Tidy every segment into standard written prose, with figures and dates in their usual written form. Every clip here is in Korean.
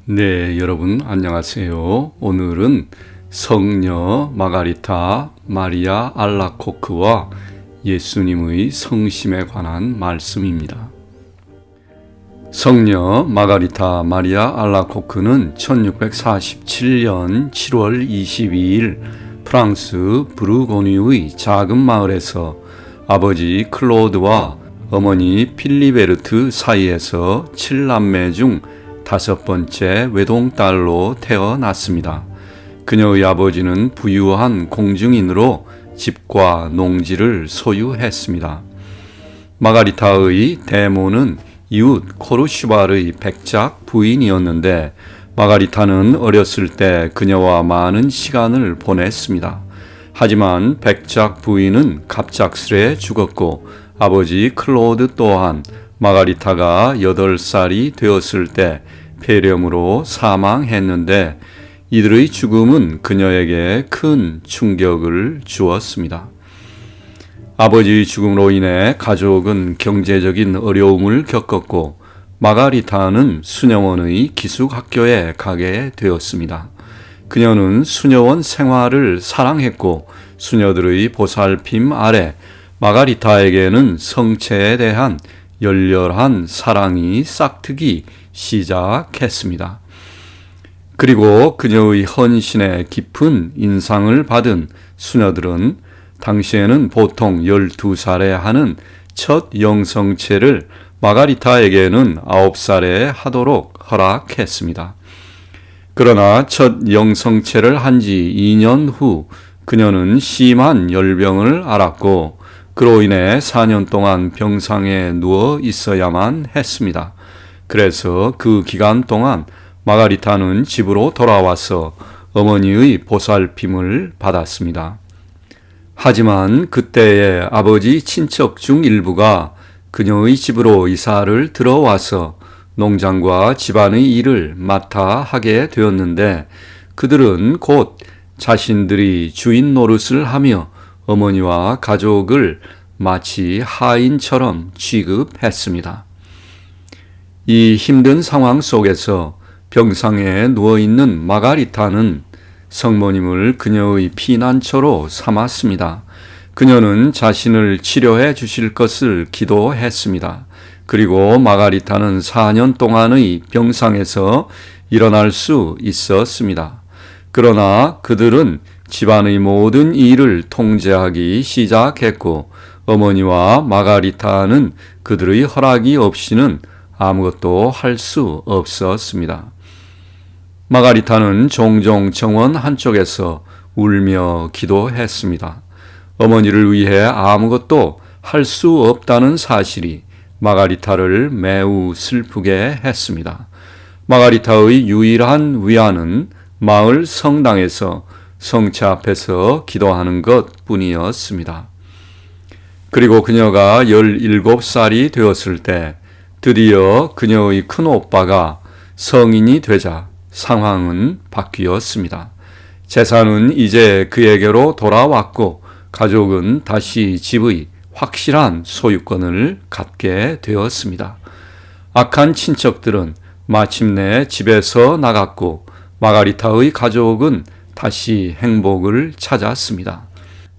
네, 여러분 안녕하세요. 오늘은 성녀 마가리타 마리아 알라코크와 예수님의 성심에 관한 말씀입니다. 성녀 마가리타 마리아 알라코크는 1647년 7월 22일 프랑스 부르고뉴의 작은 마을에서 아버지 클로드와 어머니 필리베르트 사이에서 7남매 중 5번째 외동딸로 태어났습니다. 그녀의 아버지는 부유한 공중인으로 집과 농지를 소유했습니다. 마가리타의 대모는 이웃 코르슈발의 백작 부인이었는데 마가리타는 어렸을 때 그녀와 많은 시간을 보냈습니다. 하지만 백작 부인은 갑작스레 죽었고 아버지 클로드 또한 마가리타가 8살이 되었을 때 폐렴으로 사망했는데 이들의 죽음은 그녀에게 큰 충격을 주었습니다. 아버지의 죽음으로 인해 가족은 경제적인 어려움을 겪었고 마가리타는 수녀원의 기숙학교에 가게 되었습니다. 그녀는 수녀원 생활을 사랑했고 수녀들의 보살핌 아래 마가리타에게는 성체에 대한 열렬한 사랑이 싹트기 시작했습니다. 그리고 그녀의 헌신에 깊은 인상을 받은 수녀들은 당시에는 보통 12살에 하는 첫 영성체를 마가리타에게는 9살에 하도록 허락했습니다. 그러나 첫 영성체를 한 지 2년 후 그녀는 심한 열병을 앓았고 그로 인해 4년 동안 병상에 누워 있어야만 했습니다. 그래서 그 기간 동안 마가리타는 집으로 돌아와서 어머니의 보살핌을 받았습니다. 하지만 그때의 아버지 친척 중 일부가 그녀의 집으로 이사를 들어와서 농장과 집안의 일을 맡아 하게 되었는데 그들은 곧 자신들이 주인 노릇을 하며 어머니와 가족을 마치 하인처럼 취급했습니다. 이 힘든 상황 속에서 병상에 누워있는 마가리타는 성모님을 그녀의 피난처로 삼았습니다. 그녀는 자신을 치료해 주실 것을 기도했습니다. 그리고 마가리타는 4년 동안의 병상에서 일어날 수 있었습니다. 그러나 그들은 집안의 모든 일을 통제하기 시작했고 어머니와 마가리타는 그들의 허락이 없이는 아무것도 할 수 없었습니다. 마가리타는 종종 정원 한쪽에서 울며 기도했습니다. 어머니를 위해 아무것도 할 수 없다는 사실이 마가리타를 매우 슬프게 했습니다. 마가리타의 유일한 위안은 마을 성당에서 성체 앞에서 기도하는 것 뿐이었습니다. 그리고 그녀가 17살이 되었을 때 드디어 그녀의 큰 오빠가 성인이 되자 상황은 바뀌었습니다. 재산은 이제 그에게로 돌아왔고 가족은 다시 집의 확실한 소유권을 갖게 되었습니다. 악한 친척들은 마침내 집에서 나갔고 마가리타의 가족은 다시 행복을 찾았습니다.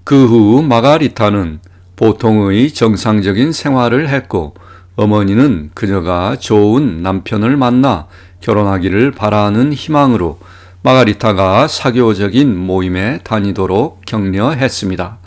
그 후 마가리타는 보통의 정상적인 생활을 했고 어머니는 그녀가 좋은 남편을 만나 결혼하기를 바라는 희망으로 마가리타가 사교적인 모임에 다니도록 격려했습니다.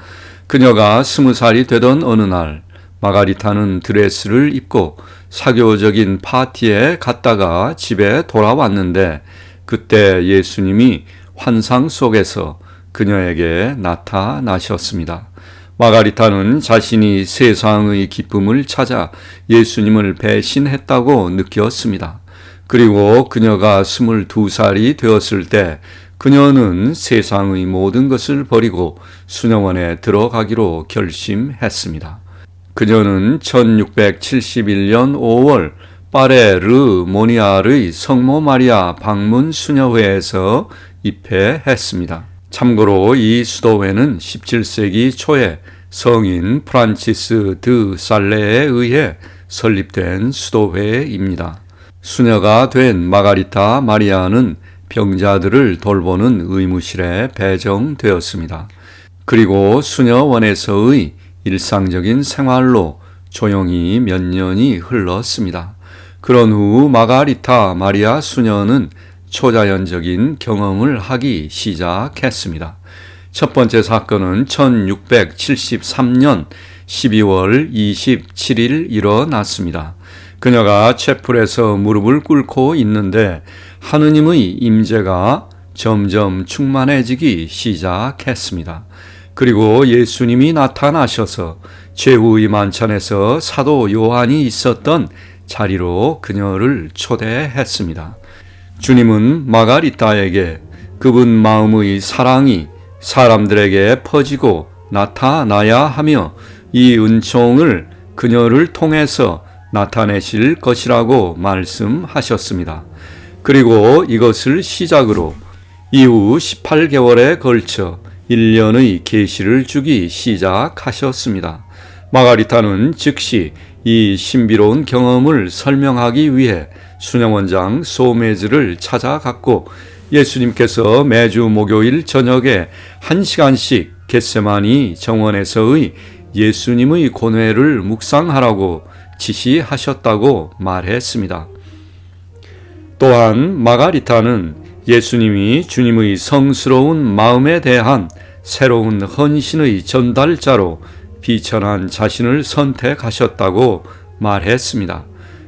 그녀가 20살이 되던 어느 날 마가리타는 드레스를 입고 사교적인 파티에 갔다가 집에 돌아왔는데 그때 예수님이 환상 속에서 그녀에게 나타나셨습니다. 마가리타는 자신이 세상의 기쁨을 찾아 예수님을 배신했다고 느꼈습니다. 그리고 그녀가 22살이 되었을 때 그녀는 세상의 모든 것을 버리고 수녀원에 들어가기로 결심했습니다. 그녀는 1671년 5월 파레 르 모니알의 성모 마리아 방문 수녀회에서 입회했습니다. 참고로 이 수도회는 17세기 초에 성인 프란치스 드 살레에 의해 설립된 수도회입니다. 수녀가 된 마가리타 마리아는 병자들을 돌보는 의무실에 배정되었습니다. 그리고 수녀원에서의 일상적인 생활로 조용히 몇 년이 흘렀습니다. 그런 후 마가리타 마리아 수녀는 초자연적인 경험을 하기 시작했습니다. 첫 번째 사건은 1673년 12월 27일 일어났습니다. 그녀가 채플에서 무릎을 꿇고 있는데 하느님의 임재가 점점 충만해지기 시작했습니다. 그리고 예수님이 나타나셔서 최후의 만찬에서 사도 요한이 있었던 자리로 그녀를 초대했습니다. 주님은 마가리타에게 그분 마음의 사랑이 사람들에게 퍼지고 나타나야 하며 이 은총을 그녀를 통해서 나타내실 것이라고 말씀하셨습니다. 그리고 이것을 시작으로 이후 18개월에 걸쳐 1년의 계시를 주기 시작하셨습니다. 마가리타는 즉시 이 신비로운 경험을 설명하기 위해 수녀원장 소메즈를 찾아갔고 예수님께서 매주 목요일 저녁에 1시간씩 겟세마니 정원에서의 예수님의 고뇌를 묵상하라고 지시하셨다고 말했습니다. 또한 마가리타는 예수님이 주님의 성스러운 마음에 대한 새로운 헌신의 전달자로 비천한 자신을 선택하셨다고 말했습니다.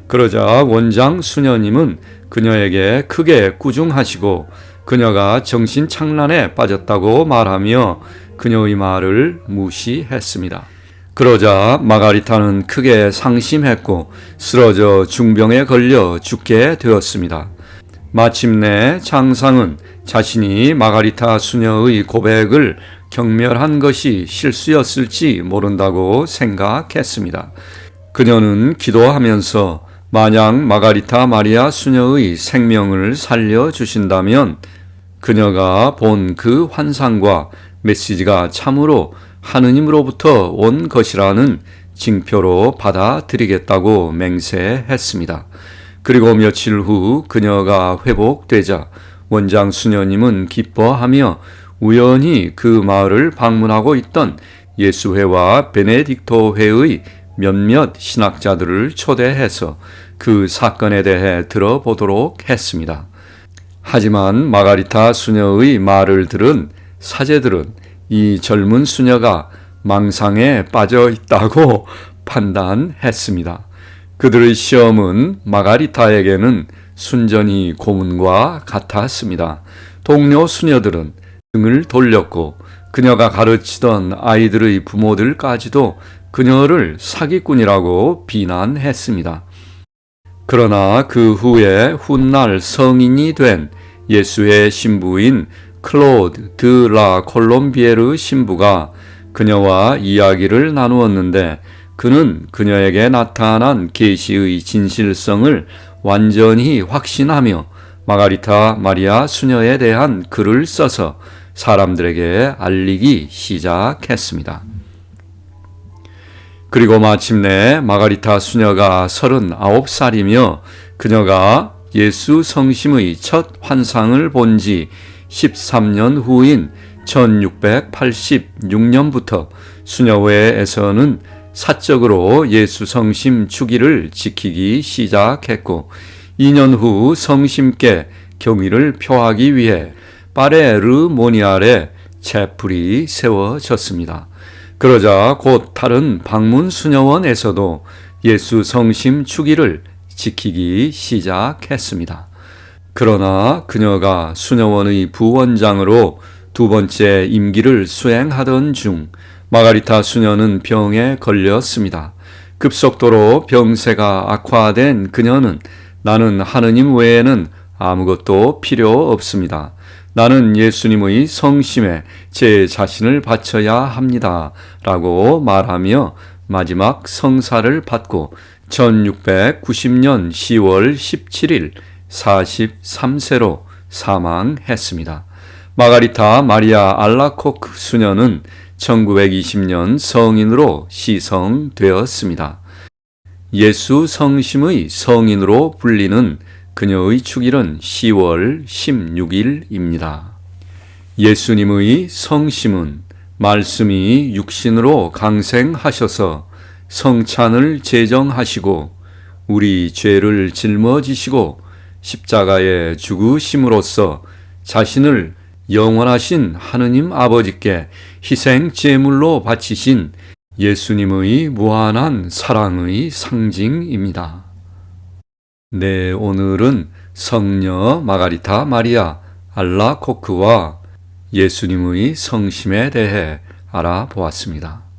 그러자 원장 수녀님은 그녀에게 크게 꾸중하시고 그녀가 정신착란에 빠졌다고 말하며 그녀의 말을 무시했습니다. 그러자 마가리타는 크게 상심했고 쓰러져 중병에 걸려 죽게 되었습니다. 마침내 장상은 자신이 마가리타 수녀의 고백을 경멸한 것이 실수였을지 모른다고 생각했습니다. 그녀는 기도하면서 만약 마가리타 마리아 수녀의 생명을 살려주신다면 그녀가 본 그 환상과 메시지가 참으로 하느님으로부터 온 것이라는 징표로 받아들이겠다고 맹세했습니다. 그리고 며칠 후 그녀가 회복되자 원장 수녀님은 기뻐하며 우연히 그 마을을 방문하고 있던 예수회와 베네딕토회의 몇몇 신학자들을 초대해서 그 사건에 대해 들어보도록 했습니다. 하지만 마가리타 수녀의 말을 들은 사제들은 이 젊은 수녀가 망상에 빠져 있다고 판단했습니다. 그들의 시험은 마가리타에게는 순전히 고문과 같았습니다. 동료 수녀들은 등을 돌렸고 그녀가 가르치던 아이들의 부모들까지도 그녀를 사기꾼이라고 비난했습니다. 그러나 그 후에 훗날 성인이 된 예수의 신부인 클로드 드 라 콜롬비에르 신부가 그녀와 이야기를 나누었는데 그는 그녀에게 나타난 계시의 진실성을 완전히 확신하며 마가리타 마리아 수녀에 대한 글을 써서 사람들에게 알리기 시작했습니다. 그리고 마침내 마가리타 수녀가 39살이며 그녀가 예수 성심의 첫 환상을 본 지 13년 후인 1686년부터 수녀회에서는 사적으로 예수 성심 주기를 지키기 시작했고 2년 후 성심께 경위를 표하기 위해 파레르모니알에 채플이 세워졌습니다. 그러자 곧 다른 방문 수녀원에서도 예수 성심 주기를 지키기 시작했습니다. 그러나 그녀가 수녀원의 부원장으로 두 번째 임기를 수행하던 중 마가리타 수녀는 병에 걸렸습니다. 급속도로 병세가 악화된 그녀는 나는 하느님 외에는 아무것도 필요 없습니다. 나는 예수님의 성심에 제 자신을 바쳐야 합니다. 라고 말하며 마지막 성사를 받고 1690년 10월 17일 43세로 사망했습니다. 마가리타 마리아 알라코크 수녀는 1920년 성인으로 시성되었습니다. 예수 성심의 성인으로 불리는 그녀의 축일은 10월 16일입니다. 예수님의 성심은 말씀이 육신으로 강생하셔서 성찬을 제정하시고 우리 죄를 짊어지시고 십자가에 죽으심으로써 자신을 영원하신 하느님 아버지께 희생 제물로 바치신 예수님의 무한한 사랑의 상징입니다. 네, 오늘은 성녀 마가리타 마리아 알라코크와 예수님의 성심에 대해 알아보았습니다.